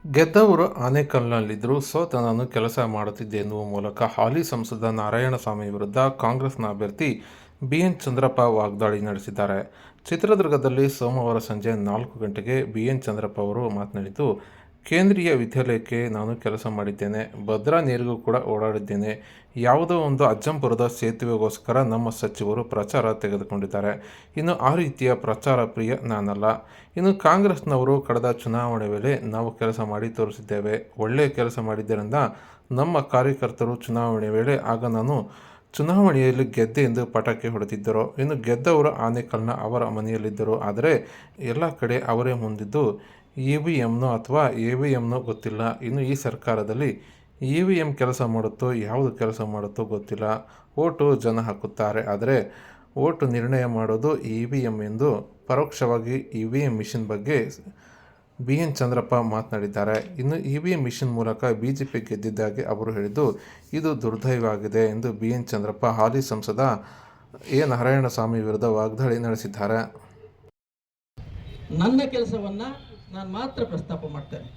ಗೆದ್ದವರು ಆನೇಕಲ್ನಲ್ಲಿದ್ದರೂ ಸೋತ ನಾನು ಕೆಲಸ ಮಾಡುತ್ತಿದ್ದೆ ಎನ್ನುವ ಮೂಲಕ ಹಾಲಿ ಸಂಸದ ನಾರಾಯಣಸ್ವಾಮಿ ವಿರುದ್ಧ ಕಾಂಗ್ರೆಸ್ನ ಅಭ್ಯರ್ಥಿ ಬಿಎನ್ ಚಂದ್ರಪ್ಪ ವಾಗ್ದಾಳಿ ನಡೆಸಿದ್ದಾರೆ. ಚಿತ್ರದುರ್ಗದಲ್ಲಿ ಸೋಮವಾರ ಸಂಜೆ 4 ಗಂಟೆಗೆ ಬಿಎನ್ ಚಂದ್ರಪ್ಪ ಅವರು ಮಾತನಾಡಿದ್ದು, ಕೇಂದ್ರೀಯ ವಿದ್ಯಾಲಯಕ್ಕೆ ನಾನು ಕೆಲಸ ಮಾಡಿದ್ದೇನೆ, ಭದ್ರಾ ನೀರಿಗೂ ಕೂಡ ಓಡಾಡಿದ್ದೇನೆ. ಯಾವುದೋ ಒಂದು ಅಜ್ಜಂಪುರದ ಸೇತುವೆಗೋಸ್ಕರ ನಮ್ಮ ಸಚಿವರು ಪ್ರಚಾರ ತೆಗೆದುಕೊಂಡಿದ್ದಾರೆ. ಇನ್ನು ಆ ರೀತಿಯ ಪ್ರಚಾರ ಪ್ರಿಯ ನಾನಲ್ಲ. ಇನ್ನು ಕಾಂಗ್ರೆಸ್ನವರು ಕಳೆದ ಚುನಾವಣೆ ವೇಳೆ ನಾವು ಕೆಲಸ ಮಾಡಿ ತೋರಿಸಿದ್ದೇವೆ, ಒಳ್ಳೆಯ ಕೆಲಸ ಮಾಡಿದ್ದರಿಂದ ನಮ್ಮ ಕಾರ್ಯಕರ್ತರು ಚುನಾವಣೆ ವೇಳೆ ಆಗ ನಾನು ಚುನಾವಣೆಯಲ್ಲಿ ಗೆದ್ದೆ ಎಂದು ಪಟಾಕಿ ಹೊಡೆದಿದ್ದರು. ಇನ್ನು ಗೆದ್ದವರು ಆನೇಕಲ್ನ ಅವರ ಮನೆಯಲ್ಲಿದ್ದರು. ಆದರೆ ಎಲ್ಲ ಕಡೆ ಅವರೇ ಮುಂದಿದ್ದು EVMನೋ ಅಥವಾ AVMನೋ ಗೊತ್ತಿಲ್ಲ. ಇನ್ನು ಈ ಸರ್ಕಾರದಲ್ಲಿ EVM ಕೆಲಸ ಮಾಡುತ್ತೋ ಯಾವುದು ಕೆಲಸ ಮಾಡುತ್ತೋ ಗೊತ್ತಿಲ್ಲ. ಓಟು ಜನ ಹಾಕುತ್ತಾರೆ, ಆದರೆ ಓಟು ನಿರ್ಣಯ ಮಾಡೋದು EVM ಎಂದು ಪರೋಕ್ಷವಾಗಿ EVM ಮಿಷನ್ ಬಗ್ಗೆ ಬಿಎನ್ ಚಂದ್ರಪ್ಪ ಮಾತನಾಡಿದ್ದಾರೆ. ಇನ್ನು EVM ಮಿಷನ್ ಮೂಲಕ BJP ಗೆದ್ದಿದ್ದಾಗಿ ಅವರು ಹೇಳಿದ್ದು ಇದು ದುರ್ದೈವ ಆಗಿದೆ ಎಂದು ಬಿಎನ್ ಚಂದ್ರಪ್ಪ ಹಾಲಿ ಸಂಸದ ನಾರಾಯಣಸ್ವಾಮಿ ವಿರುದ್ಧ ವಾಗ್ದಾಳಿ ನಡೆಸಿದ್ದಾರೆ. ನನ್ನ ಕೆಲಸವನ್ನು ನಾನು ಮಾತ್ರ ಪ್ರಸ್ತಾಪ ಮಾಡ್ತೇನೆ.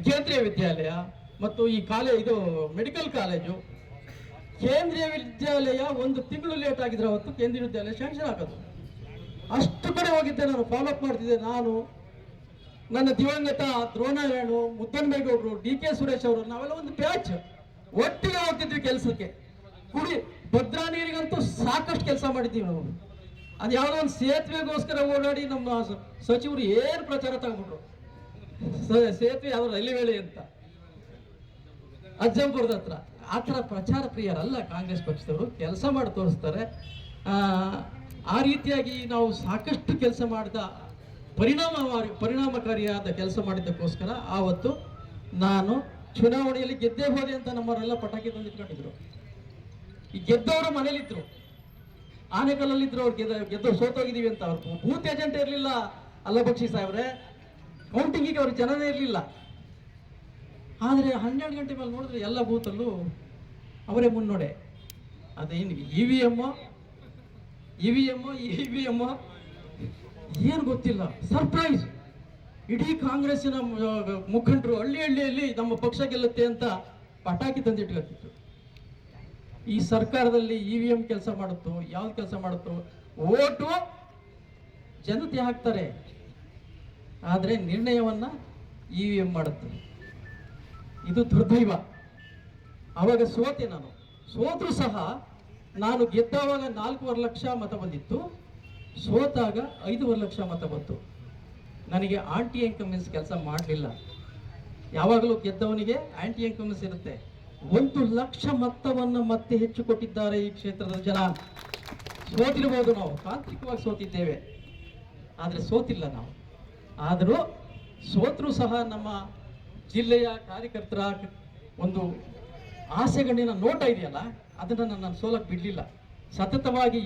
ಕೇಂದ್ರೀಯ ವಿದ್ಯಾಲಯ ಮತ್ತು ಈ ಇದು ಮೆಡಿಕಲ್ ಕಾಲೇಜು, ಕೇಂದ್ರೀಯ ವಿದ್ಯಾಲಯ 1 ತಿಂಗಳು ಲೇಟ್ ಆಗಿದ್ರೆ ಅವತ್ತು ಕೇಂದ್ರೀಯ ವಿದ್ಯಾಲಯ ಶಾಂಕ್ಷನ್ ಆಗೋದು. ಅಷ್ಟು ಕಡೆ ಹೋಗಿದ್ದೆ, ನಾನು ಫಾಲೋ ಅಪ್ ಮಾಡ್ತಿದ್ದೆ. ನಾನು, ನನ್ನ ದಿವಂಗತ ದ್ರೋಣಾರಾಯಣು, ಮುದ್ದನ್ಮೇಗೌಡರು, DK ಸುರೇಶ್ ಅವರು, ನಾವೆಲ್ಲ ಒಂದು ಬ್ಯಾಚ್ ಒಟ್ಟಿಗೆ ಹೋಗ್ತಿದ್ವಿ ಕೆಲಸಕ್ಕೆ. ಭದ್ರಾ ನೀರಿಗಂತೂ ಸಾಕಷ್ಟು ಕೆಲಸ ಮಾಡಿದ್ದೀವಿ ನಾವು. ಅದು ಯಾವುದೋ ಒಂದು ಸೇತುವೆಗೋಸ್ಕರ ಓಡಾಡಿ ನಮ್ಮ ಸಚಿವರು ಏನು ಪ್ರಚಾರ ತಗೊಂಡ್ಬಿಟ್ರು. ಸೇತುವೆ ಯಾವ್ದು ರೈಲ್ವೆ ಅಂತ ಅಜ್ಜಂಪುರದ ಹತ್ರ. ಆ ಥರ ಪ್ರಚಾರ ಪ್ರಿಯರಲ್ಲ ಕಾಂಗ್ರೆಸ್ ಪಕ್ಷದವರು, ಕೆಲಸ ಮಾಡಿ ತೋರಿಸ್ತಾರೆ. ಆ ರೀತಿಯಾಗಿ ನಾವು ಸಾಕಷ್ಟು ಕೆಲಸ ಮಾಡಿದ ಪರಿಣಾಮಕಾರಿಯಾದ ಕೆಲಸ ಮಾಡಿದ್ದಕ್ಕೋಸ್ಕರ ಆವತ್ತು ನಾನು ಚುನಾವಣೆಯಲ್ಲಿ ಗೆದ್ದೇ ಹೋದೆ ಅಂತ ನಮ್ಮವರೆಲ್ಲ ಪಟಾಕಿ ತಂದಿಟ್ಕೊಂಡಿದ್ರು. ಈ ಗೆದ್ದವರು ಮನೇಲಿದ್ರು, ಆನೆಕಲ್ಲಲ್ಲಿದ್ರು. ಅವ್ರು ಗೆದ್ದು ಸೋತೋಗಿದ್ದೀವಿ ಅಂತ. ಅವ್ರು ಬೂತ್ ಏಜೆಂಟ್ ಇರಲಿಲ್ಲ ಅಲ್ಲ ಬಕ್ಷಿ ಸಾಹೇಬ್ರೆ, ಕೌಂಟಿಂಗಿಗೆ ಅವ್ರಿಗೆ ಜನನೇ ಇರಲಿಲ್ಲ. ಆದರೆ 12 ಗಂಟೆ ಮೇಲೆ ನೋಡಿದ್ರೆ ಎಲ್ಲ ಬೂತಲ್ಲೂ ಅವರೇ ಮುನ್ನಡೆ. ಅದೇನು EVM ಏನು ಗೊತ್ತಿಲ್ಲ, ಸರ್ಪ್ರೈಸ್. ಇಡೀ ಕಾಂಗ್ರೆಸ್ಸಿನ ಮುಖಂಡರು ಹಳ್ಳಿಯಲ್ಲಿ ನಮ್ಮ ಪಕ್ಷ ಗೆಲ್ಲುತ್ತೆ ಅಂತ ಪಟಾಕಿ ತಂದಿಟ್ಕೊತಿದ್ರು. ಈ ಸರ್ಕಾರದಲ್ಲಿ EVM ಕೆಲಸ ಮಾಡುತ್ತೋ ಯಾವ್ದು ಕೆಲಸ ಮಾಡುತ್ತೋ, ಓಟು ಜನತೆ ಹಾಕ್ತಾರೆ, ಆದರೆ ನಿರ್ಣಯವನ್ನ EVM ಮಾಡುತ್ತೆ. ಇದು ದುರ್ದೈವ. ಆವಾಗ ಸೋತೆ ನಾನು. ಸೋತ್ರು ಸಹ ನಾನು ಗೆದ್ದಾವಾಗ 4.5 ಲಕ್ಷ ಮತ ಬಂದಿತ್ತು, ಸೋತಾಗ 5.5 ಲಕ್ಷ ಮತ ಬಂತು. ನನಗೆ ಆಂಟಿ ಇನ್ಕಂಬೆನ್ಸ್ ಕೆಲಸ ಮಾಡಲಿಲ್ಲ. ಯಾವಾಗಲೂ ಗೆದ್ದವನಿಗೆ ಆಂಟಿ ಇನ್ಕಂಬೆನ್ಸ್ ಇರುತ್ತೆ. 1 ಲಕ್ಷ ಮತವನ್ನು ಮತ್ತೆ ಹೆಚ್ಚು ಕೊಟ್ಟಿದ್ದಾರೆ ಈ ಕ್ಷೇತ್ರದ ಜನ. ಸೋತಿರಬಹುದು, ನಾವು ತಾಂತ್ರಿಕವಾಗಿ ಸೋತಿದ್ದೇವೆ, ಆದರೆ ಸೋತಿಲ್ಲ ನಾವು. ಆದರೂ ಸೋತರೂ ಸಹ ನಮ್ಮ ಜಿಲ್ಲೆಯ ಕಾರ್ಯಕರ್ತರ ಒಂದು ಆಸೆಗಣ್ಣಿನ ನೋಟ ಇದೆಯಲ್ಲ, ಅದನ್ನು ನಾನು ಸೋಲಕ್ಕೆ ಬಿಡಲಿಲ್ಲ. ಸತತವಾಗಿ